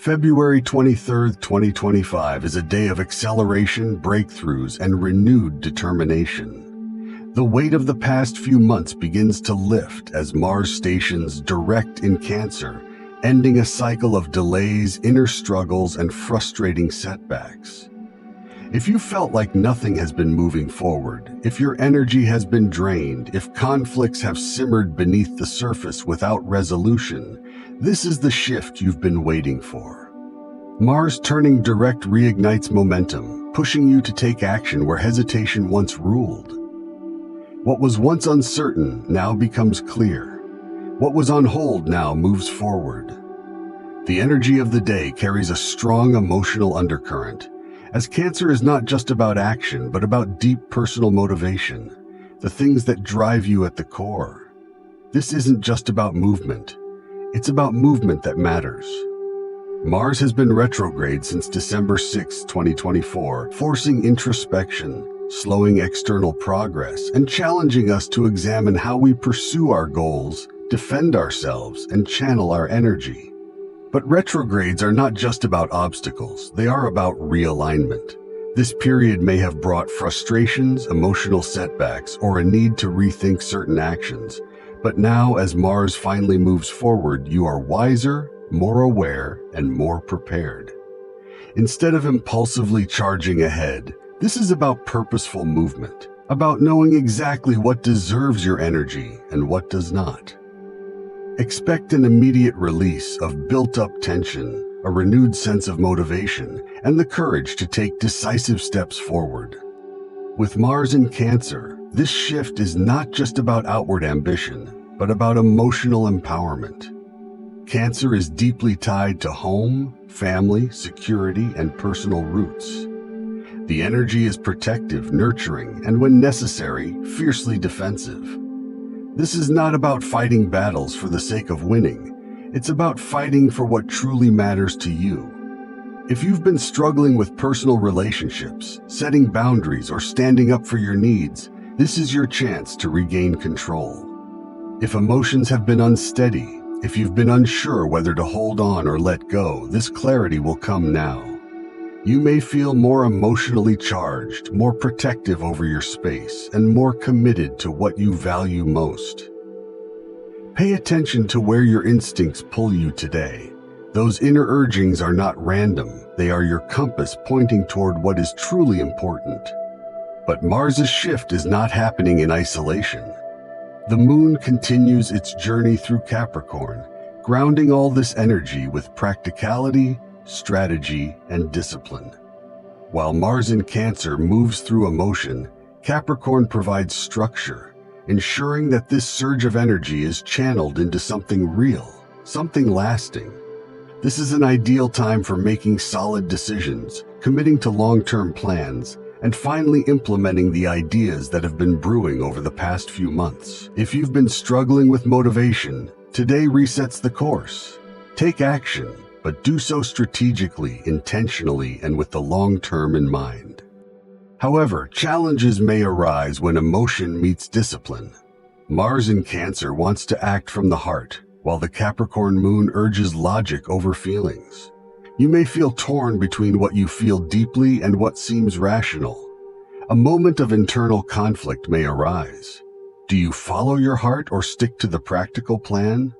February 23rd, 2025 is a day of acceleration, breakthroughs, and renewed determination. The weight of the past few months begins to lift as Mars stations direct in Cancer, ending a cycle of delays, inner struggles, and frustrating setbacks. If you felt like nothing has been moving forward, if your energy has been drained, if conflicts have simmered beneath the surface without resolution, this is the shift you've been waiting for. Mars turning direct reignites momentum, pushing you to take action where hesitation once ruled. What was once uncertain now becomes clear. What was on hold now moves forward. The energy of the day carries a strong emotional undercurrent, as Cancer is not just about action, but about deep personal motivation, the things that drive you at the core. This isn't just about movement. It's about movement that matters. Mars has been retrograde since December 6, 2024, forcing introspection, slowing external progress, and challenging us to examine how we pursue our goals, defend ourselves, and channel our energy. But retrogrades are not just about obstacles, they are about realignment. This period may have brought frustrations, emotional setbacks, or a need to rethink certain actions. But now, as Mars finally moves forward, you are wiser, more aware, and more prepared. Instead of impulsively charging ahead, this is about purposeful movement, about knowing exactly what deserves your energy and what does not. Expect an immediate release of built-up tension, a renewed sense of motivation, and the courage to take decisive steps forward. With Mars in Cancer, this shift is not just about outward ambition, but about emotional empowerment. Cancer is deeply tied to home, family, security, and personal roots. The energy is protective, nurturing, and when necessary, fiercely defensive. This is not about fighting battles for the sake of winning. It's about fighting for what truly matters to you. If you've been struggling with personal relationships, setting boundaries, or standing up for your needs, this is your chance to regain control. If emotions have been unsteady, if you've been unsure whether to hold on or let go, this clarity will come now. You may feel more emotionally charged, more protective over your space, and more committed to what you value most. Pay attention to where your instincts pull you today. Those inner urgings are not random, they are your compass pointing toward what is truly important. But Mars's shift is not happening in isolation. The moon continues its journey through Capricorn, grounding all this energy with practicality, strategy, and discipline. While Mars in Cancer moves through emotion, Capricorn provides structure, ensuring that this surge of energy is channeled into something real, something lasting. This is an ideal time for making solid decisions, committing to long-term plans, and finally implementing the ideas that have been brewing over the past few months. If you've been struggling with motivation, today resets the course. Take action, but do so strategically, intentionally, and with the long term in mind. However, challenges may arise when emotion meets discipline. Mars in Cancer wants to act from the heart, while the Capricorn moon urges logic over feelings. You may feel torn between what you feel deeply and what seems rational. A moment of internal conflict may arise. Do you follow your heart or stick to the practical plan?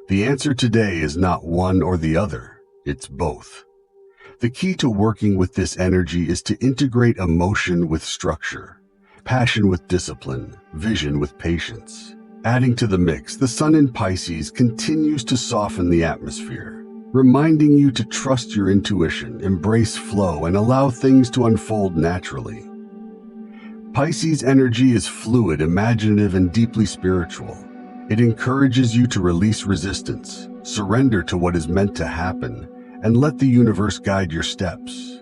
The answer today is not one or the other, it's both. The key to working with this energy is to integrate emotion with structure, passion with discipline, vision with patience. Adding to the mix, the Sun in Pisces continues to soften the atmosphere, reminding you to trust your intuition, embrace flow, and allow things to unfold naturally. Pisces energy is fluid, imaginative, and deeply spiritual. It encourages you to release resistance, surrender to what is meant to happen, and let the universe guide your steps.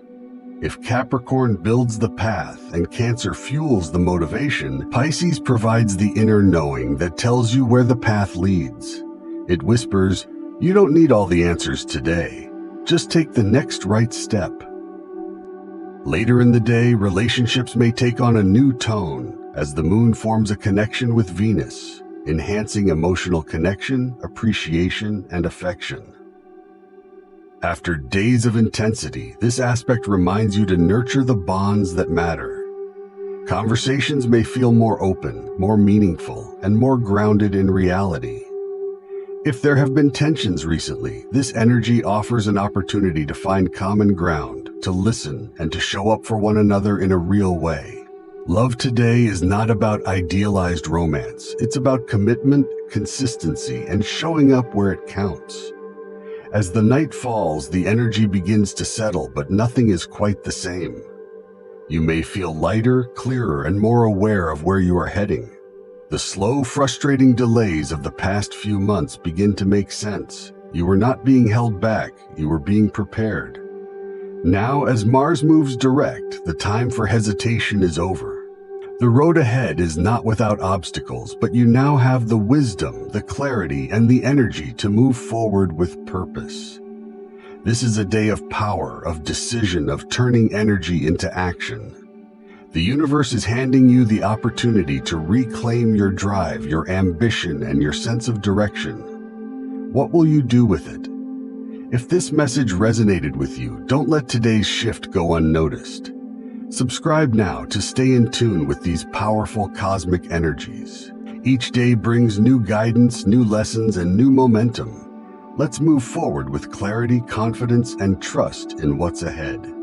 If Capricorn builds the path and Cancer fuels the motivation, Pisces provides the inner knowing that tells you where the path leads. It whispers, you don't need all the answers today. Just take the next right step. Later in the day, relationships may take on a new tone as the moon forms a connection with Venus, enhancing emotional connection, appreciation, and affection. After days of intensity, this aspect reminds you to nurture the bonds that matter. Conversations may feel more open, more meaningful, and more grounded in reality. If there have been tensions recently, this energy offers an opportunity to find common ground, to listen, and to show up for one another in a real way. Love today is not about idealized romance. It's about commitment, consistency, and showing up where it counts. As the night falls, the energy begins to settle, but nothing is quite the same. You may feel lighter, clearer, and more aware of where you are heading. The slow, frustrating delays of the past few months begin to make sense. You were not being held back, you were being prepared. Now, as Mars moves direct, the time for hesitation is over. The road ahead is not without obstacles, but you now have the wisdom, the clarity, and the energy to move forward with purpose. This is a day of power, of decision, of turning energy into action. The universe is handing you the opportunity to reclaim your drive, your ambition, and your sense of direction. What will you do with it? If this message resonated with you, don't let today's shift go unnoticed. Subscribe now to stay in tune with these powerful cosmic energies. Each day brings new guidance, new lessons, and new momentum. Let's move forward with clarity, confidence, and trust in what's ahead.